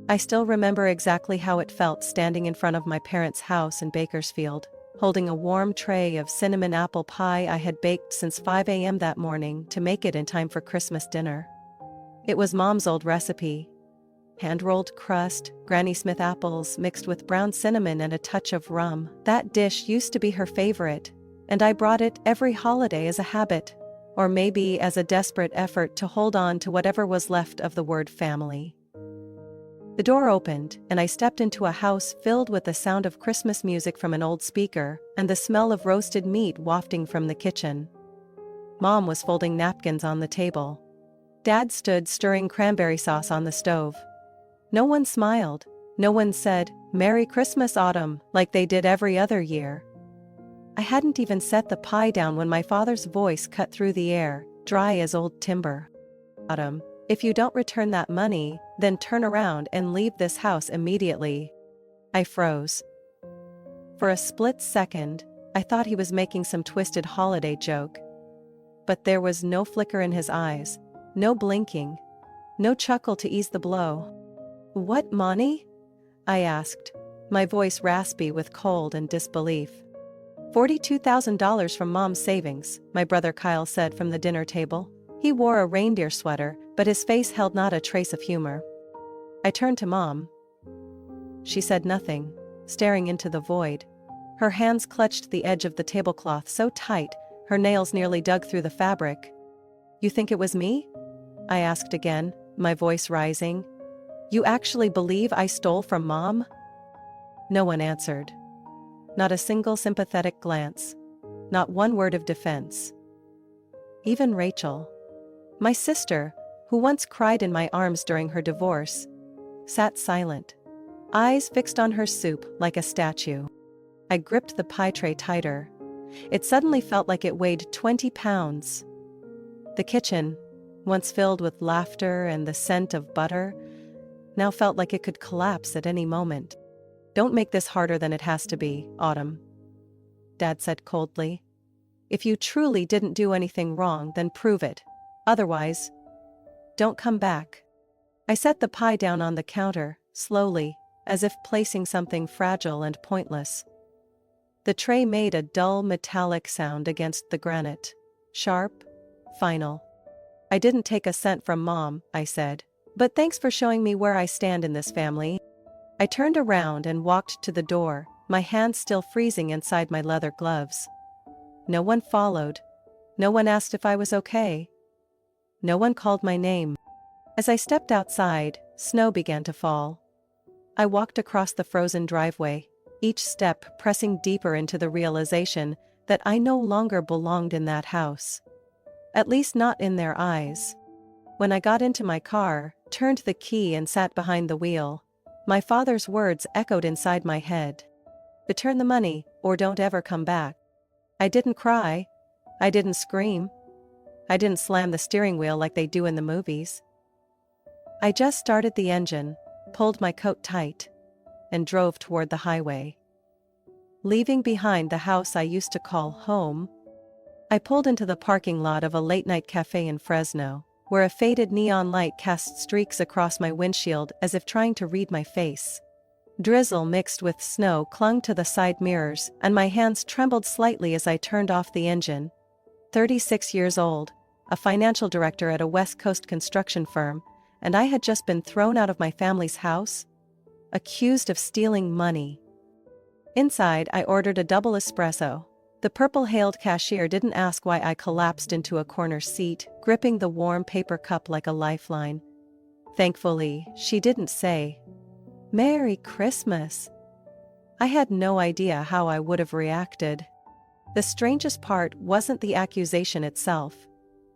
I still remember exactly how it felt standing in front of my parents' house in Bakersfield, holding a warm tray of cinnamon apple pie I had baked since 5 a.m. that morning to make it in time for Christmas dinner. It was Mom's old recipe. Hand-rolled crust, Granny Smith apples mixed with brown cinnamon and a touch of rum. That dish used to be her favorite, and I brought it every holiday as a habit, or maybe as a desperate effort to hold on to whatever was left of the word family. The door opened, and I stepped into a house filled with the sound of Christmas music from an old speaker and the smell of roasted meat wafting from the kitchen. Mom was folding napkins on the table. Dad stood stirring cranberry sauce on the stove. No one smiled. No one said, "Merry Christmas, Autumn," like they did every other year. I hadn't even set the pie down when my father's voice cut through the air, dry as old timber. "Autumn, if you don't return that money, then turn around and leave this house immediately." I froze. For a split second, I thought he was making some twisted holiday joke. But there was no flicker in his eyes, no blinking, no chuckle to ease the blow. "What money?" I asked, my voice raspy with cold and disbelief. $42,000 from Mom's savings, my brother Kyle said from the dinner table. He wore a reindeer sweater, but his face held not a trace of humor. I turned to Mom. She said nothing, staring into the void. Her hands clutched the edge of the tablecloth so tight, her nails nearly dug through the fabric. "You think it was me?" I asked again, my voice rising. "You actually believe I stole from Mom?" No one answered. Not a single sympathetic glance. Not one word of defense. Even Rachel, my sister, who once cried in my arms during her divorce, sat silent, eyes fixed on her soup like a statue. I gripped the pie tray tighter. It suddenly felt like it weighed 20 pounds. The kitchen, once filled with laughter and the scent of butter, now felt like it could collapse at any moment. "Don't make this harder than it has to be, Autumn," Dad said coldly. "If you truly didn't do anything wrong, then prove it. Otherwise, don't come back." I set the pie down on the counter, slowly, as if placing something fragile and pointless. The tray made a dull metallic sound against the granite. Sharp, final. "I didn't take a cent from Mom," I said. "But thanks for showing me where I stand in this family." I turned around and walked to the door, my hands still freezing inside my leather gloves. No one followed. No one asked if I was okay. No one called my name. As I stepped outside, snow began to fall. I walked across the frozen driveway, each step pressing deeper into the realization that I no longer belonged in that house. At least not in their eyes. When I got into my car, turned the key and sat behind the wheel, my father's words echoed inside my head. "Return the money, or don't ever come back." I didn't cry. I didn't scream. I didn't slam the steering wheel like they do in the movies. I just started the engine, pulled my coat tight, and drove toward the highway. Leaving behind the house I used to call home, I pulled into the parking lot of a late-night cafe in Fresno, where a faded neon light cast streaks across my windshield as if trying to read my face. Drizzle mixed with snow clung to the side mirrors, and my hands trembled slightly as I turned off the engine. 36 years old, a financial director at a West Coast construction firm, and I had just been thrown out of my family's house, accused of stealing money. Inside, I ordered a double espresso. The purple-hailed cashier didn't ask why I collapsed into a corner seat, gripping the warm paper cup like a lifeline. Thankfully, she didn't say, "Merry Christmas." I had no idea how I would have reacted. The strangest part wasn't the accusation itself.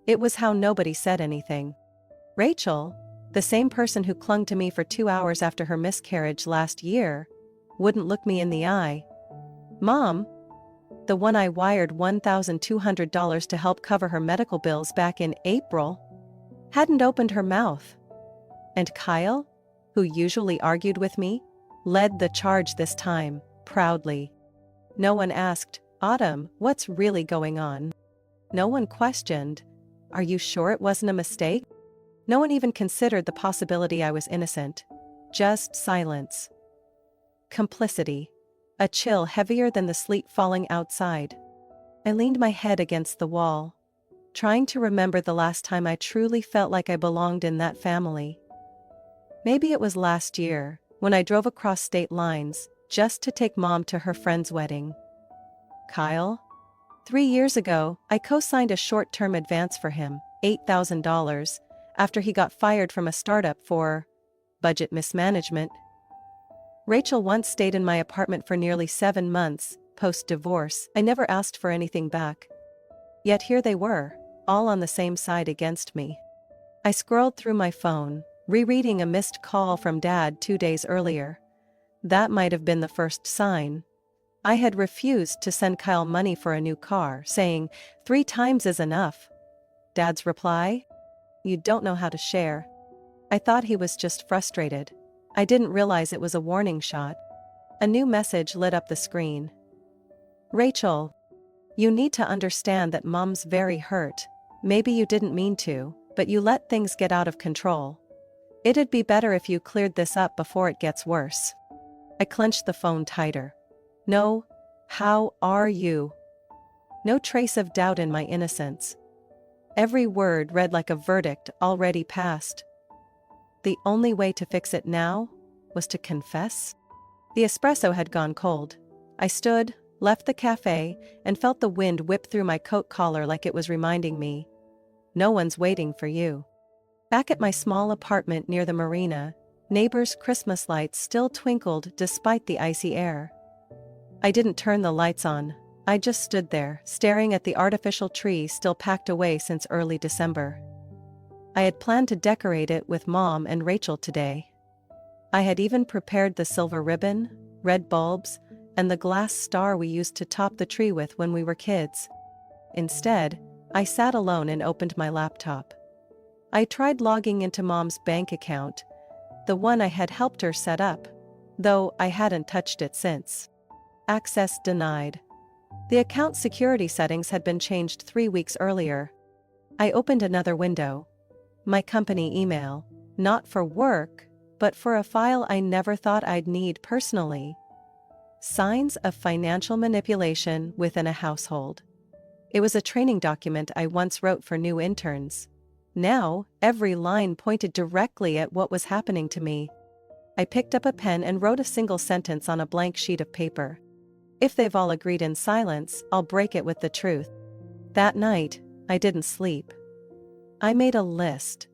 It was how nobody said anything. Rachel, the same person who clung to me for 2 hours after her miscarriage last year, wouldn't look me in the eye. Mom, the one I wired $1,200 to help cover her medical bills back in April, hadn't opened her mouth. And Kyle, who usually argued with me, led the charge this time, proudly. No one asked, "Autumn, what's really going on?" No one questioned, "Are you sure it wasn't a mistake?" No one even considered the possibility I was innocent. Just silence. Complicity. A chill heavier than the sleet falling outside. I leaned my head against the wall, trying to remember the last time I truly felt like I belonged in that family. Maybe it was last year, when I drove across state lines, just to take Mom to her friend's wedding. Kyle? 3 years ago, I co-signed a short-term advance for him, $8,000, after he got fired from a startup for budget mismanagement. Rachel once stayed in my apartment for nearly 7 months, post-divorce. I never asked for anything back. Yet here they were, all on the same side against me. I scrolled through my phone, rereading a missed call from Dad 2 days earlier. That might have been the first sign. I had refused to send Kyle money for a new car, saying, 3 times is enough. Dad's reply? You don't know how to share. I thought he was just frustrated. I didn't realize it was a warning shot. A new message lit up the screen. Rachel, you need to understand that Mom's very hurt. Maybe you didn't mean to, but you let things get out of control. It'd be better if you cleared this up before it gets worse. I clenched the phone tighter. No, how are you? No trace of doubt in my innocence. Every word read like a verdict already passed. The only way to fix it now was to confess. The espresso had gone cold. I stood, left the cafe, and felt the wind whip through my coat collar like it was reminding me, no one's waiting for you. Back at my small apartment near the marina, neighbors' Christmas lights still twinkled despite the icy air. I didn't turn the lights on. I just stood there, staring at the artificial tree still packed away since early December. I had planned to decorate it with Mom and Rachel today. I had even prepared the silver ribbon, red bulbs, and the glass star we used to top the tree with when we were kids. Instead, I sat alone and opened my laptop. I tried logging into Mom's bank account, the one I had helped her set up, though I hadn't touched it since. Access denied. The account security settings had been changed 3 weeks earlier. I opened another window. My company email, not for work, but for a file I never thought I'd need personally. Signs of financial manipulation within a household. It was a training document I once wrote for new interns. Now, every line pointed directly at what was happening to me. I picked up a pen and wrote a single sentence on a blank sheet of paper. If they've all agreed in silence, I'll break it with the truth. That night, I didn't sleep. I made a list.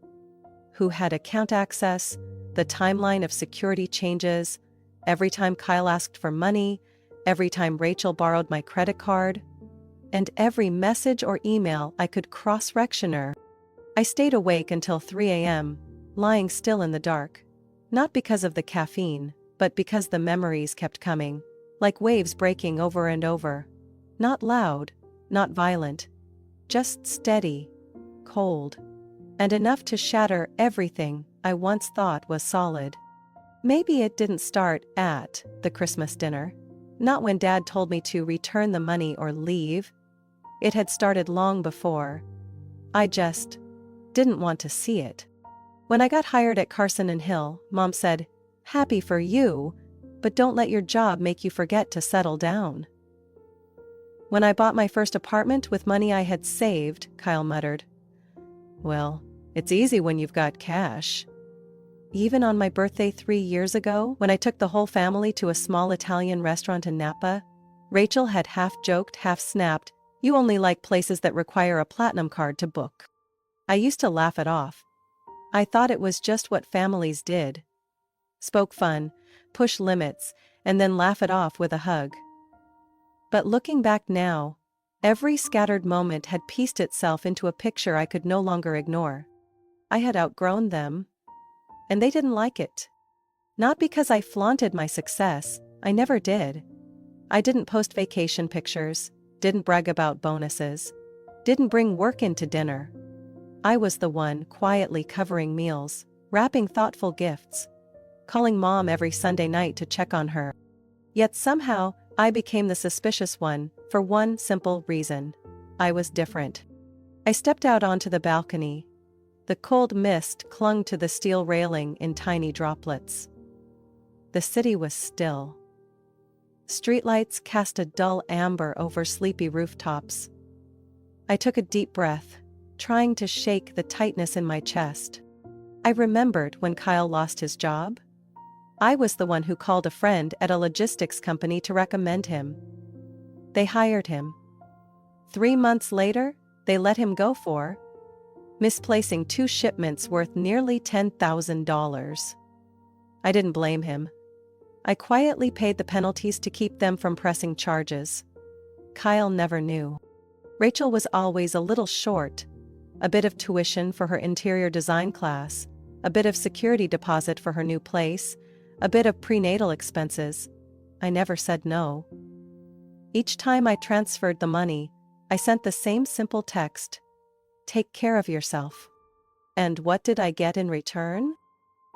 Who had account access, the timeline of security changes, every time Kyle asked for money, every time Rachel borrowed my credit card, and every message or email I could cross-reference her. I stayed awake until 3 a.m., lying still in the dark. Not because of the caffeine, but because the memories kept coming, like waves breaking over and over. Not loud, not violent, just steady, cold, and enough to shatter everything I once thought was solid. Maybe it didn't start at the Christmas dinner. Not when Dad told me to return the money or leave. It had started long before. I just didn't want to see it. When I got hired at Carson and Hill, Mom said, "Happy for you, but don't let your job make you forget to settle down." When I bought my first apartment with money I had saved, Kyle muttered, "Well, it's easy when you've got cash." Even on my birthday 3 years ago, when I took the whole family to a small Italian restaurant in Napa, Rachel had half joked, half snapped, "You only like places that require a platinum card to book." I used to laugh it off. I thought it was just what families did. Spoke fun, push limits, and then laugh it off with a hug. But looking back now, every scattered moment had pieced itself into a picture I could no longer ignore. I had outgrown them. And they didn't like it. Not because I flaunted my success, I never did. I didn't post vacation pictures, didn't brag about bonuses, didn't bring work into dinner. I was the one quietly covering meals, wrapping thoughtful gifts, calling Mom every Sunday night to check on her. Yet somehow, I became the suspicious one, for one simple reason. I was different. I stepped out onto the balcony. The cold mist clung to the steel railing in tiny droplets. the city was still. Streetlights cast a dull amber over sleepy rooftops. I took a deep breath, trying to shake the tightness in my chest. I remembered when Kyle lost his job. I was the one who called a friend at a logistics company to recommend him. They hired him. 3 months later, they let him go for misplacing 2 shipments worth nearly $10,000. I didn't blame him. I quietly paid the penalties to keep them from pressing charges. Kyle never knew. Rachel was always a little short. A bit of tuition for her interior design class, a bit of security deposit for her new place, a bit of prenatal expenses. I never said no. Each time I transferred the money, I sent the same simple text: "Take care of yourself." And what did I get in return?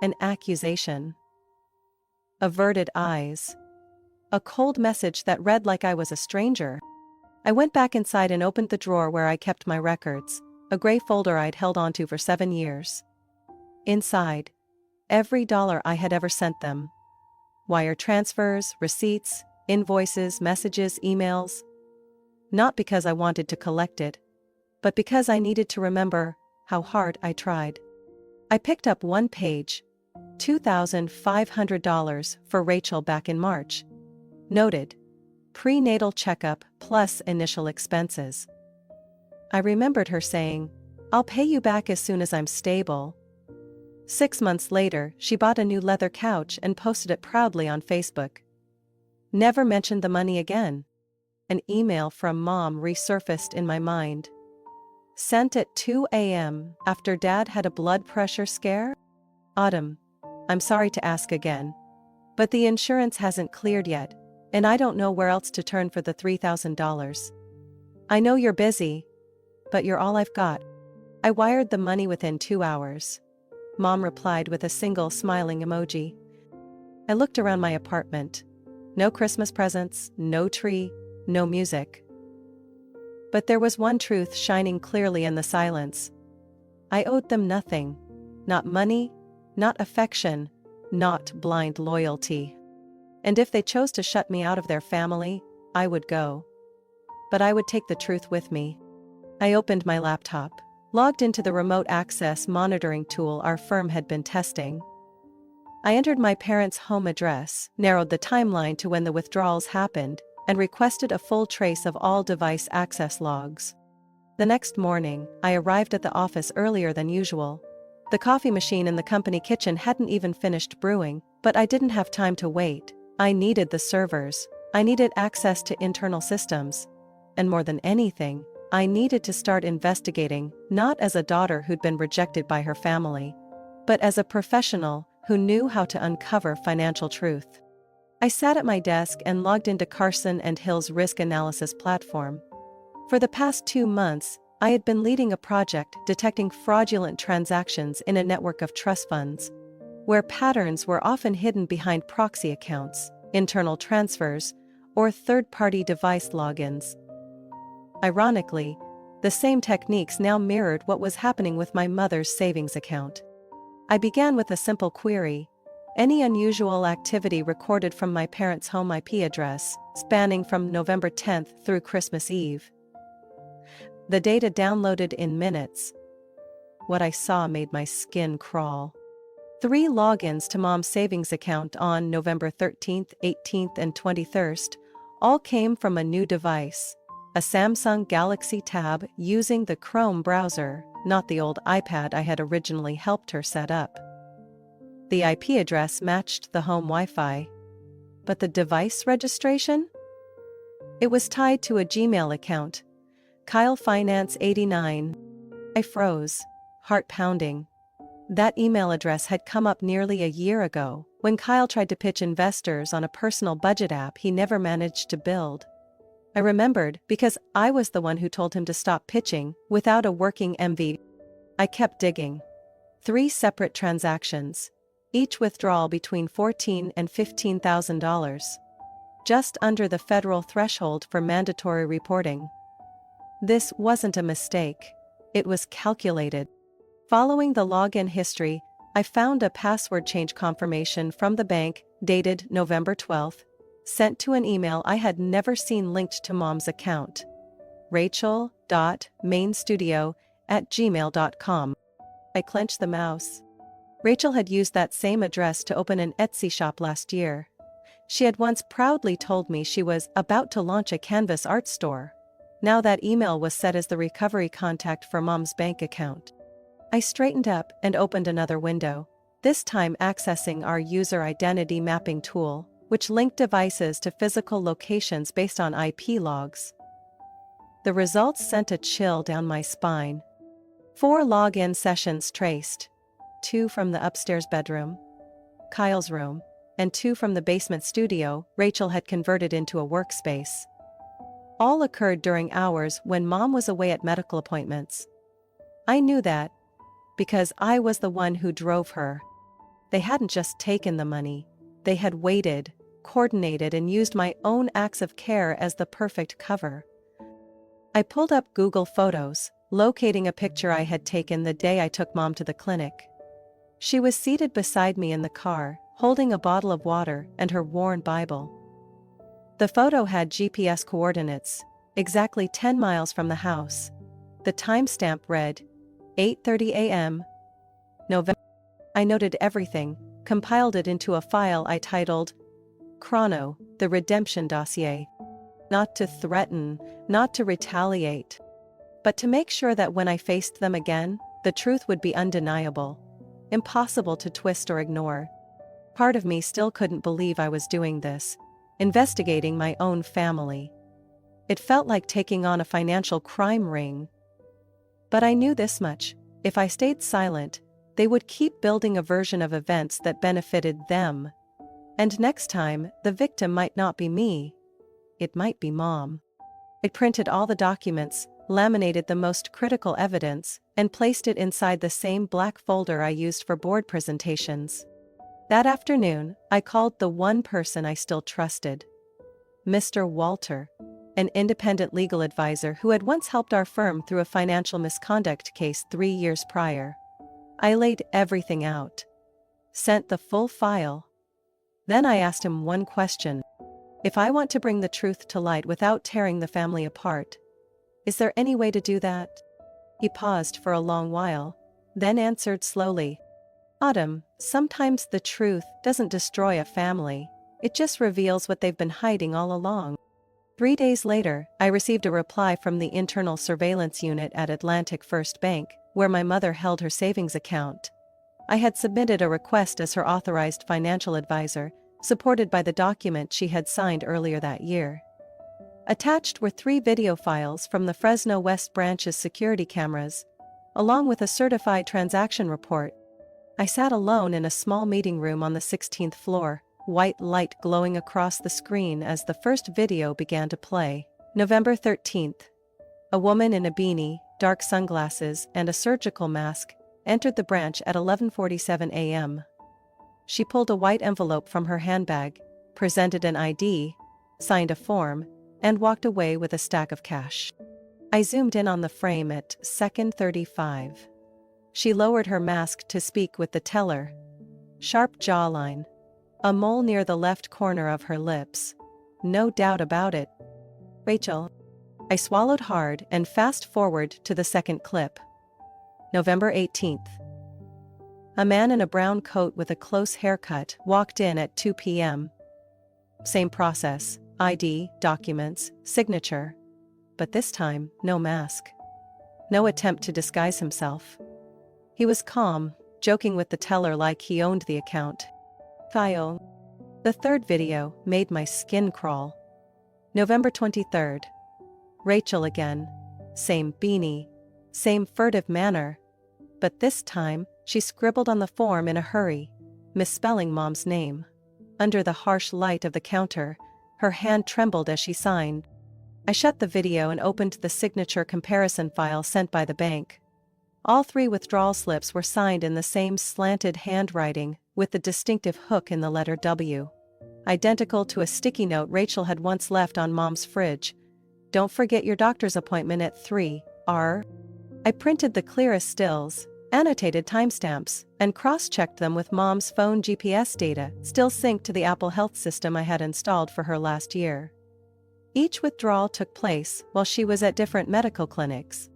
An accusation. Averted eyes. A cold message that read like I was a stranger. I went back inside and opened the drawer where I kept my records, a gray folder I'd held onto for 7 years. Inside, every dollar I had ever sent them. Wire transfers, receipts, invoices, messages, emails. Not because I wanted to collect it, but because I needed to remember how hard I tried. I picked up one page, $2,500 for Rachel back in March. Noted: prenatal checkup plus initial expenses. I remembered her saying, "I'll pay you back as soon as I'm stable." 6 months later, she bought a new leather couch and posted it proudly on Facebook. Never mentioned the money again. An email from Mom resurfaced in my mind. Sent at 2 a.m. after Dad had a blood pressure scare? "Autumn, I'm sorry to ask again, but the insurance hasn't cleared yet, and I don't know where else to turn for the $3,000. I know you're busy, but you're all I've got." I wired the money within 2 hours. Mom replied with a single smiling emoji. I looked around my apartment. No Christmas presents, no tree, no music. But there was one truth shining clearly in the silence. I owed them nothing. Not money, not affection, not blind loyalty. And if they chose to shut me out of their family, I would go. But I would take the truth with me. I opened my laptop, logged into the remote access monitoring tool our firm had been testing. I entered my parents' home address, narrowed the timeline to when the withdrawals happened, and requested a full trace of all device access logs. The next morning, I arrived at the office earlier than usual. The coffee machine in the company kitchen hadn't even finished brewing, but I didn't have time to wait. I needed the servers. I needed access to internal systems. And more than anything, I needed to start investigating, not as a daughter who'd been rejected by her family, but as a professional who knew how to uncover financial truth. I sat at my desk and logged into Carson & Hill's risk analysis platform. For the past 2 months, I had been leading a project detecting fraudulent transactions in a network of trust funds, where patterns were often hidden behind proxy accounts, internal transfers, or third-party device logins. Ironically, the same techniques now mirrored what was happening with my mother's savings account. I began with a simple query: any unusual activity recorded from my parents' home IP address, spanning from November 10th through Christmas Eve. The data downloaded in minutes. What I saw made my skin crawl. 3 logins to Mom's savings account on November 13th, 18th, and 21st, all came from a new device, a Samsung Galaxy Tab using the Chrome browser, not the old iPad I had originally helped her set up. The IP address matched the home Wi-Fi. But the device registration? It was tied to a Gmail account, Kyle Finance 89. I froze, heart pounding. That email address had come up nearly a year ago, when Kyle tried to pitch investors on a personal budget app he never managed to build. I remembered because I was the one who told him to stop pitching without a working MVP. I kept digging. 3 separate transactions, each withdrawal between $14,000 and $15,000. Just under the federal threshold for mandatory reporting. This wasn't a mistake. It was calculated. Following the login history, I found a password change confirmation from the bank, dated November 12th, sent to an email I had never seen linked to Mom's account. rachel.mainstudio@gmail.com. I clenched the mouse. Rachel had used that same address to open an Etsy shop last year. She had once proudly told me she was about to launch a canvas art store. Now that email was set as the recovery contact for Mom's bank account. I straightened up and opened another window, this time accessing our user identity mapping tool, which linked devices to physical locations based on IP logs. The results sent a chill down my spine. 4 login sessions traced. 2 from the upstairs bedroom, Kyle's room, and 2 from the basement studio Rachel had converted into a workspace. All occurred during hours when Mom was away at medical appointments. I knew that, because I was the one who drove her. They hadn't just taken the money, they had waited, coordinated, and used my own acts of care as the perfect cover. I pulled up Google Photos, locating a picture I had taken the day I took Mom to the clinic. She was seated beside me in the car, holding a bottle of water and her worn Bible. The photo had GPS coordinates, exactly 10 miles from the house. The timestamp read, 8:30 a.m. November. I noted everything, compiled it into a file I titled, Chrono, the Redemption Dossier. Not to threaten, not to retaliate, but to make sure that when I faced them again, the truth would be undeniable, impossible to twist or ignore. Part of me still couldn't believe I was doing this, investigating my own family. It felt like taking on a financial crime ring. But I knew this much: if I stayed silent, they would keep building a version of events that benefited them. And next time, the victim might not be me. It might be Mom. I printed all the documents, laminated the most critical evidence, and placed it inside the same black folder I used for board presentations. That afternoon, I called the one person I still trusted. Mr. Walter, an independent legal advisor who had once helped our firm through a financial misconduct case 3 years prior. I laid everything out. Sent the full file. Then I asked him one question. If I want to bring the truth to light without tearing the family apart, is there any way to do that? He paused for a long while, then answered slowly. Autumn, sometimes the truth doesn't destroy a family, it just reveals what they've been hiding all along. 3 days later, I received a reply from the internal surveillance unit at Atlantic First Bank, where my mother held her savings account. I had submitted a request as her authorized financial advisor, supported by the document she had signed earlier that year. Attached were 3 video files from the Fresno West branch's security cameras, along with a certified transaction report. I sat alone in a small meeting room on the 16th floor, white light glowing across the screen as the first video began to play. November 13th. A woman in a beanie, dark sunglasses, and a surgical mask entered the branch at 11:47 a.m. She pulled a white envelope from her handbag, presented an ID, signed a form, and walked away with a stack of cash. I zoomed in on the frame at second 35. She lowered her mask to speak with the teller. Sharp jawline. A mole near the left corner of her lips. No doubt about it. Rachel. I swallowed hard and fast-forward to the second clip. November 18th. A man in a brown coat with a close haircut walked in at 2 p.m. Same process, ID, documents, signature. But this time, no mask. No attempt to disguise himself. He was calm, joking with the teller like he owned the account. File. The third video made my skin crawl. November 23rd. Rachel again. Same beanie. Same furtive manner. But this time, she scribbled on the form in a hurry, misspelling Mom's name. Under the harsh light of the counter, her hand trembled as she signed. I shut the video and opened the signature comparison file sent by the bank. All 3 withdrawal slips were signed in the same slanted handwriting, with the distinctive hook in the letter W. Identical to a sticky note Rachel had once left on Mom's fridge. Don't forget your doctor's appointment at 3, R. I printed the clearest stills, annotated timestamps, and cross-checked them with Mom's phone GPS data, still synced to the Apple Health system I had installed for her last year. Each withdrawal took place while she was at different medical clinics.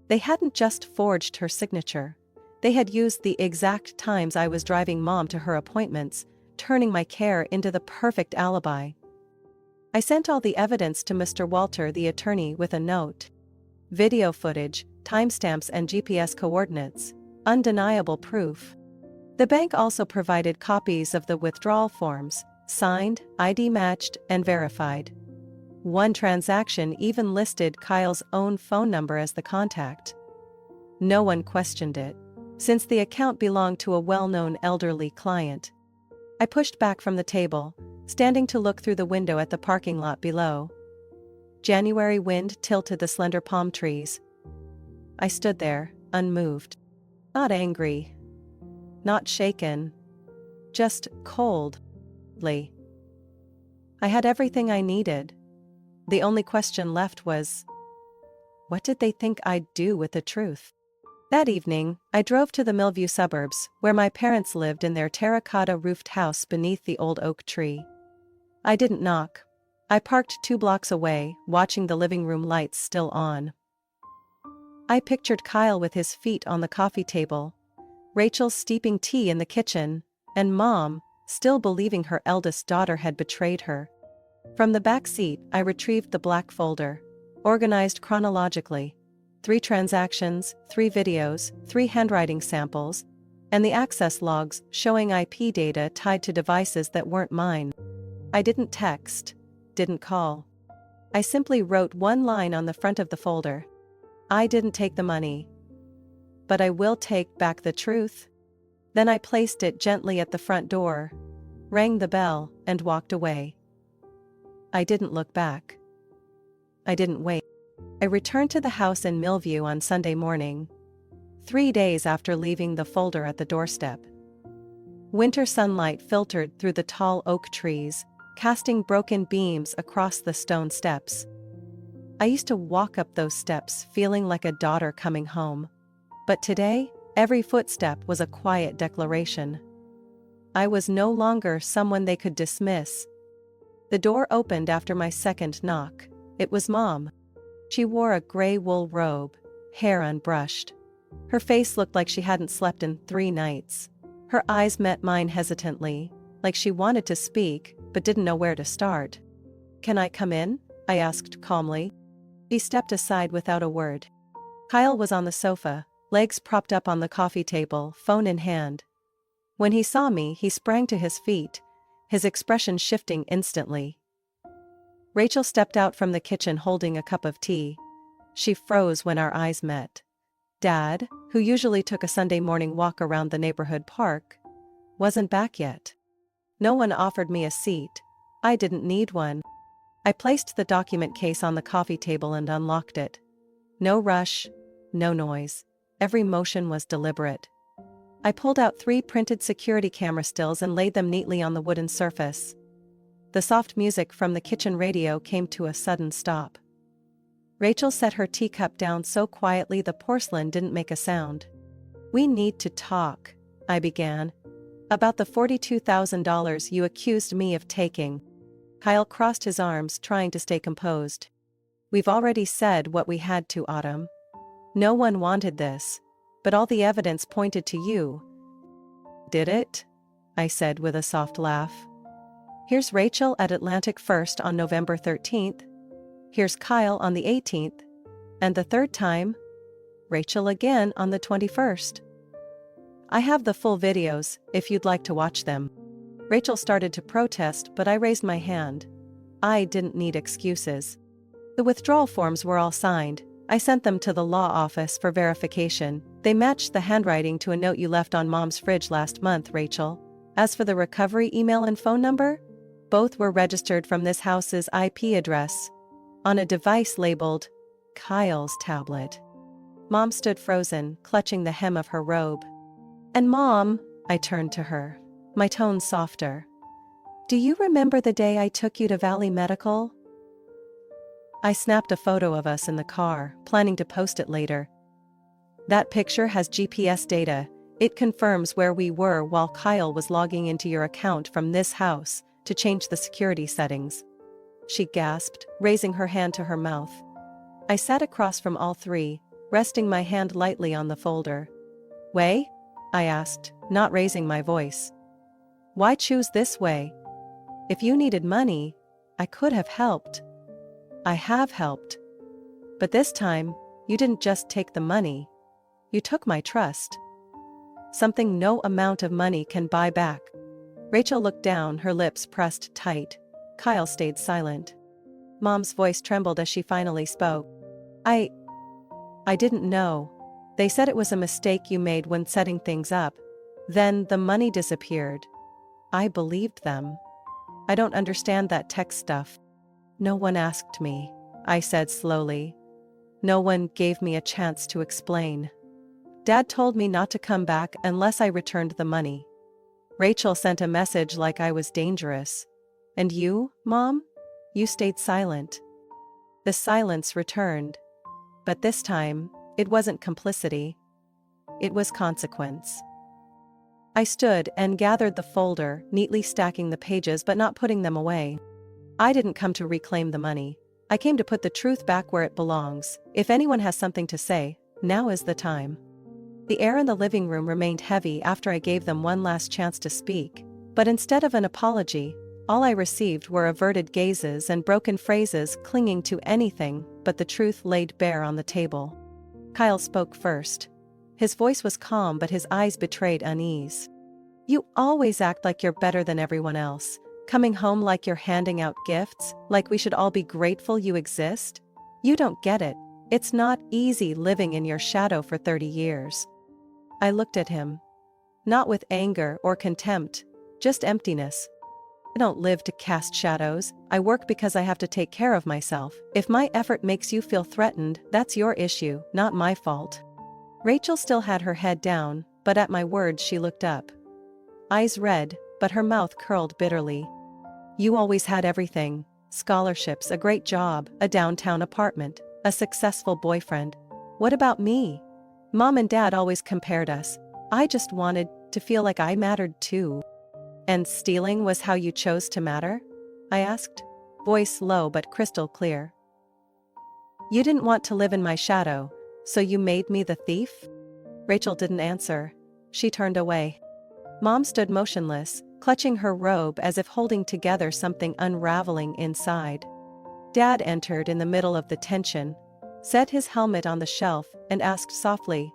They hadn't just forged her signature. They had used the exact times I was driving Mom to her appointments, turning my care into the perfect alibi. I sent all the evidence to Mr. Walter, the attorney, with a note. Video footage, timestamps and GPS coordinates. Undeniable proof. The bank also provided copies of the withdrawal forms, signed, ID matched, and verified. One transaction even listed Kyle's own phone number as the contact. No one questioned it, since the account belonged to a well-known elderly client. I pushed back from the table, standing to look through the window at the parking lot below. January wind tilted the slender palm trees. I stood there, unmoved. Not angry. Not shaken. Just coldly. I had everything I needed. The only question left was, what did they think I'd do with the truth? That evening, I drove to the Millview suburbs, where my parents lived in their terracotta-roofed house beneath the old oak tree. I didn't knock. I parked 2 blocks away, watching the living room lights still on. I pictured Kyle with his feet on the coffee table, Rachel steeping tea in the kitchen, and Mom, still believing her eldest daughter had betrayed her. From the back seat, I retrieved the black folder, organized chronologically. 3 transactions, 3 videos, 3 handwriting samples, and the access logs showing IP data tied to devices that weren't mine. I didn't text, didn't call. I simply wrote one line on the front of the folder. I didn't take the money, but I will take back the truth. Then I placed it gently at the front door, rang the bell, and walked away. I didn't look back. I didn't wait. I returned to the house in Millview on Sunday morning, 3 days after leaving the folder at the doorstep. Winter sunlight filtered through the tall oak trees, casting broken beams across the stone steps. I used to walk up those steps feeling like a daughter coming home. But today, every footstep was a quiet declaration. I was no longer someone they could dismiss. The door opened after my second knock. It was Mom. She wore a gray wool robe, hair unbrushed. Her face looked like she hadn't slept in 3 nights. Her eyes met mine hesitantly, like she wanted to speak, but didn't know where to start. "Can I come in?" I asked calmly. He stepped aside without a word. Kyle was on the sofa, legs propped up on the coffee table, phone in hand. When he saw me, he sprang to his feet, his expression shifting instantly. Rachel stepped out from the kitchen holding a cup of tea. She froze when our eyes met. Dad, who usually took a Sunday morning walk around the neighborhood park, wasn't back yet. No one offered me a seat. I didn't need one. I placed the document case on the coffee table and unlocked it. No rush, no noise. Every motion was deliberate. I pulled out 3 printed security camera stills and laid them neatly on the wooden surface. The soft music from the kitchen radio came to a sudden stop. Rachel set her teacup down so quietly the porcelain didn't make a sound. "We need to talk," I began. "About the $42,000 you accused me of taking." Kyle crossed his arms, trying to stay composed. "We've already said what we had to, Autumn. No one wanted this, but all the evidence pointed to you." "Did it?" I said with a soft laugh. "Here's Rachel at Atlantic First on November 13th. Here's Kyle on the 18th. And the third time, Rachel again on the 21st. I have the full videos, if you'd like to watch them." Rachel started to protest, but I raised my hand. I didn't need excuses. The withdrawal forms were all signed. I sent them to the law office for verification. They matched the handwriting to a note you left on Mom's fridge last month, Rachel. As for the recovery email and phone number, both were registered from this house's IP address, on a device labeled Kyle's tablet. Mom stood frozen, clutching the hem of her robe. "And Mom," I turned to her, my tone softer, "do you remember the day I took you to Valley Medical?" I snapped a photo of us in the car, planning to post it later. That picture has GPS data. It confirms where we were while Kyle was logging into your account from this house to change the security settings. She gasped, raising her hand to her mouth. I sat across from all three, resting my hand lightly on the folder. Way? I asked, not raising my voice. Why choose this way? If you needed money, I could have helped. I have helped. But this time, you didn't just take the money. You took my trust. Something no amount of money can buy back. Rachel looked down, her lips pressed tight. Kyle stayed silent. Mom's voice trembled as she finally spoke. I didn't know. They said it was a mistake you made when setting things up. Then the money disappeared. I believed them. I don't understand that tech stuff. No one asked me, I said slowly. No one gave me a chance to explain. Dad told me not to come back unless I returned the money. Rachel sent a message like I was dangerous. And you, Mom? You stayed silent. The silence returned. But this time, it wasn't complicity. It was consequence. I stood and gathered the folder, neatly stacking the pages but not putting them away. I didn't come to reclaim the money. I came to put the truth back where it belongs. If anyone has something to say, now is the time. The air in the living room remained heavy after I gave them one last chance to speak, but instead of an apology, all I received were averted gazes and broken phrases clinging to anything but the truth laid bare on the table. Kyle spoke first. His voice was calm but his eyes betrayed unease. You always act like you're better than everyone else, coming home like you're handing out gifts, like we should all be grateful you exist. You don't get it. It's not easy living in your shadow for 30 years. I looked at him. Not with anger or contempt, just emptiness. I don't live to cast shadows, I work because I have to take care of myself. If my effort makes you feel threatened, that's your issue, not my fault. Rachel still had her head down, but at my words she looked up. Eyes red, but her mouth curled bitterly. You always had everything. Scholarships, a great job, a downtown apartment, a successful boyfriend. What about me? Mom and Dad always compared us. I just wanted to feel like I mattered too. And stealing was how you chose to matter? I asked, voice low but crystal clear. You didn't want to live in my shadow, so you made me the thief? Rachel didn't answer. She turned away. Mom stood motionless, clutching her robe as if holding together something unraveling inside. Dad entered in the middle of the tension, set his helmet on the shelf, and asked softly,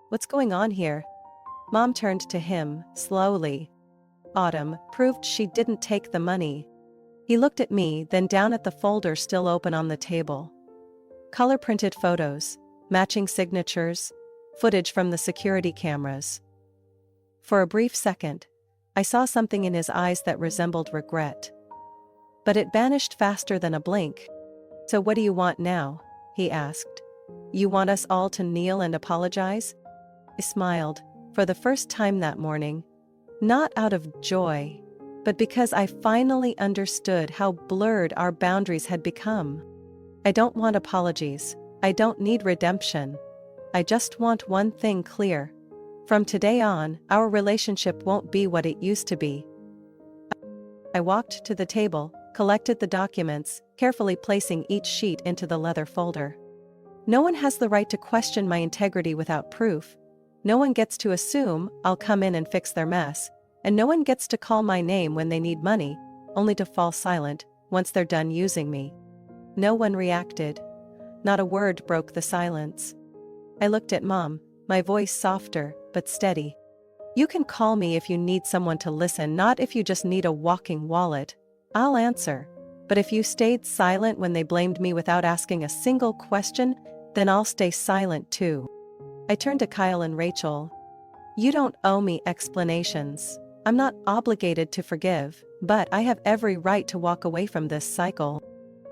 "What's going on here?" Mom turned to him, slowly. Autumn proved she didn't take the money. He looked at me, then down at the folder still open on the table. Color-printed photos, matching signatures, footage from the security cameras. For a brief second, I saw something in his eyes that resembled regret. But it vanished faster than a blink. So what do you want now? He asked. You want us all to kneel and apologize? I smiled, for the first time that morning. Not out of joy, but because I finally understood how blurred our boundaries had become. I don't want apologies. I don't need redemption. I just want one thing clear. From today on, our relationship won't be what it used to be. I walked to the table, collected the documents, carefully placing each sheet into the leather folder. No one has the right to question my integrity without proof. No one gets to assume I'll come in and fix their mess, and no one gets to call my name when they need money, only to fall silent once they're done using me. No one reacted. Not a word broke the silence. I looked at Mom, my voice softer but steady. You can call me if you need someone to listen, not if you just need a walking wallet. I'll answer. But if you stayed silent when they blamed me without asking a single question, then I'll stay silent too. I turned to Kyle and Rachel. You don't owe me explanations. I'm not obligated to forgive, but I have every right to walk away from this cycle.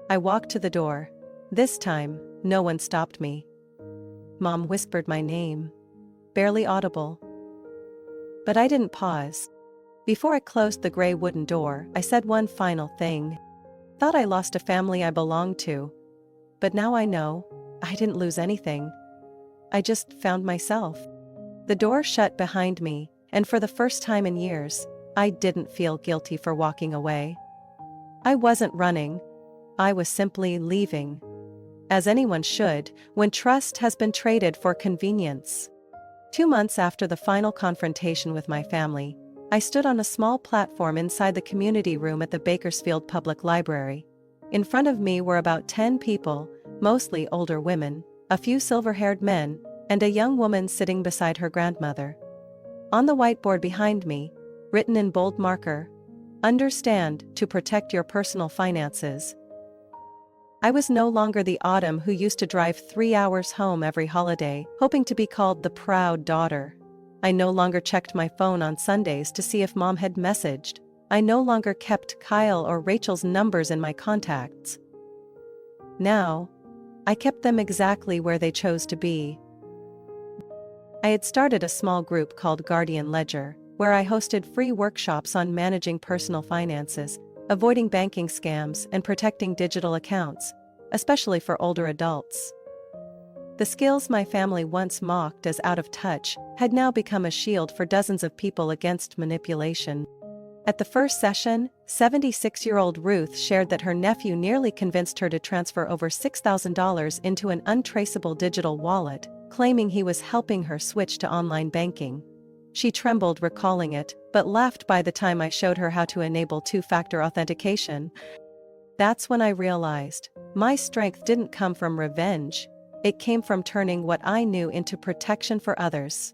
I walked to the door. This time, no one stopped me. Mom whispered my name. Barely audible. But I didn't pause. Before I closed the gray wooden door, I said one final thing. Thought I lost a family I belonged to. But now I know, I didn't lose anything. I just found myself. The door shut behind me, and for the first time in years, I didn't feel guilty for walking away. I wasn't running. I was simply leaving. As anyone should, when trust has been traded for convenience. 2 months after the final confrontation with my family, I stood on a small platform inside the community room at the Bakersfield Public Library. In front of me were about 10 people, mostly older women, a few silver-haired men, and a young woman sitting beside her grandmother. On the whiteboard behind me, written in bold marker, "Understand to protect your personal finances." I was no longer the Autumn who used to drive 3 hours home every holiday, hoping to be called the proud daughter. I no longer checked my phone on Sundays to see if Mom had messaged. I no longer kept Kyle or Rachel's numbers in my contacts. Now, I kept them exactly where they chose to be. I had started a small group called Guardian Ledger, where I hosted free workshops on managing personal finances, avoiding banking scams, and protecting digital accounts, especially for older adults. The skills my family once mocked as out of touch had now become a shield for dozens of people against manipulation. At the first session, 76-year-old Ruth shared that her nephew nearly convinced her to transfer over $6,000 into an untraceable digital wallet, claiming he was helping her switch to online banking. She trembled recalling it, but laughed by the time I showed her how to enable two-factor authentication. That's when I realized my strength didn't come from revenge. It came from turning what I knew into protection for others.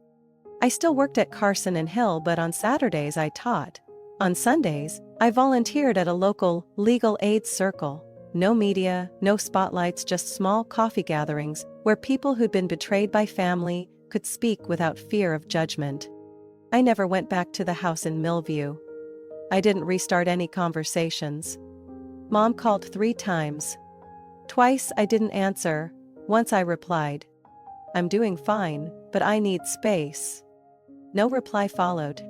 I still worked at Carson and Hill, but on Saturdays I taught. On Sundays, I volunteered at a local legal aid circle. No media, no spotlights, just small coffee gatherings where people who'd been betrayed by family could speak without fear of judgment. I never went back to the house in Millview. I didn't restart any conversations. Mom called 3 times. Twice I didn't answer. Once I replied, "I'm doing fine, but I need space." No reply followed.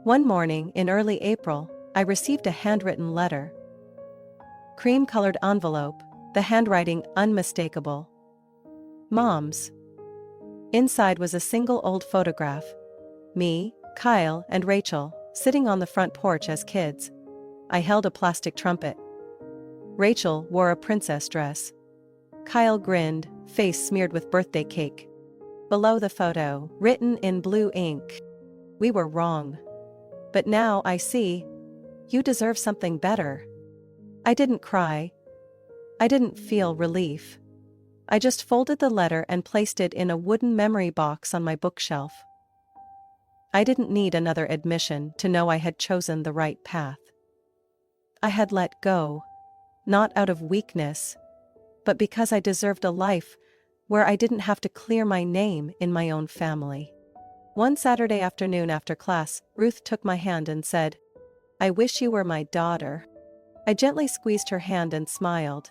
One morning in early April, I received a handwritten letter. Cream-colored envelope, the handwriting unmistakable. Mom's. Inside was a single old photograph. Me, Kyle, and Rachel, sitting on the front porch as kids. I held a plastic trumpet. Rachel wore a princess dress. Kyle grinned, face smeared with birthday cake. Below the photo, written in blue ink, "We were wrong. But now I see. You deserve something better." I didn't cry. I didn't feel relief. I just folded the letter and placed it in a wooden memory box on my bookshelf. I didn't need another admission to know I had chosen the right path. I had let go, not out of weakness, but because I deserved a life where I didn't have to clear my name in my own family. One Saturday afternoon after class, Ruth took my hand and said, "I wish you were my daughter." I gently squeezed her hand and smiled.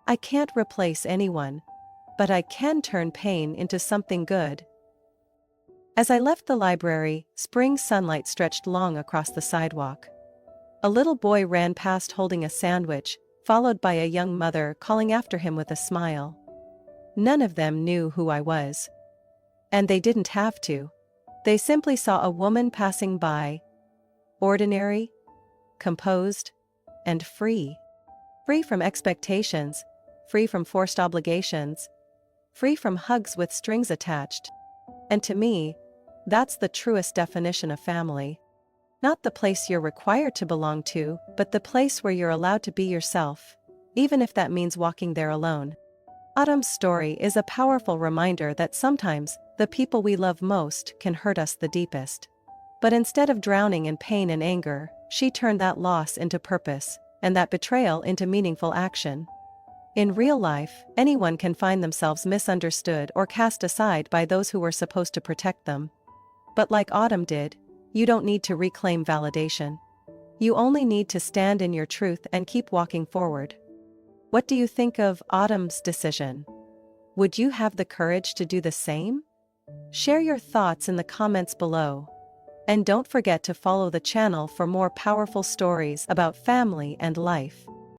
I can't replace anyone, but I can turn pain into something good. As I left the library, spring sunlight stretched long across the sidewalk. A little boy ran past holding a sandwich, followed by a young mother calling after him with a smile. None of them knew who I was. And they didn't have to. They simply saw a woman passing by. Ordinary, composed, and free. Free from expectations, free from forced obligations, free from hugs with strings attached. And to me, that's the truest definition of family. Not the place you're required to belong to, but the place where you're allowed to be yourself, even if that means walking there alone. Autumn's story is a powerful reminder that sometimes the people we love most can hurt us the deepest. But instead of drowning in pain and anger, she turned that loss into purpose, and that betrayal into meaningful action. In real life, anyone can find themselves misunderstood or cast aside by those who were supposed to protect them. But like Autumn did, you don't need to reclaim validation. You only need to stand in your truth and keep walking forward. What do you think of Autumn's decision? Would you have the courage to do the same? Share your thoughts in the comments below. And don't forget to follow the channel for more powerful stories about family and life.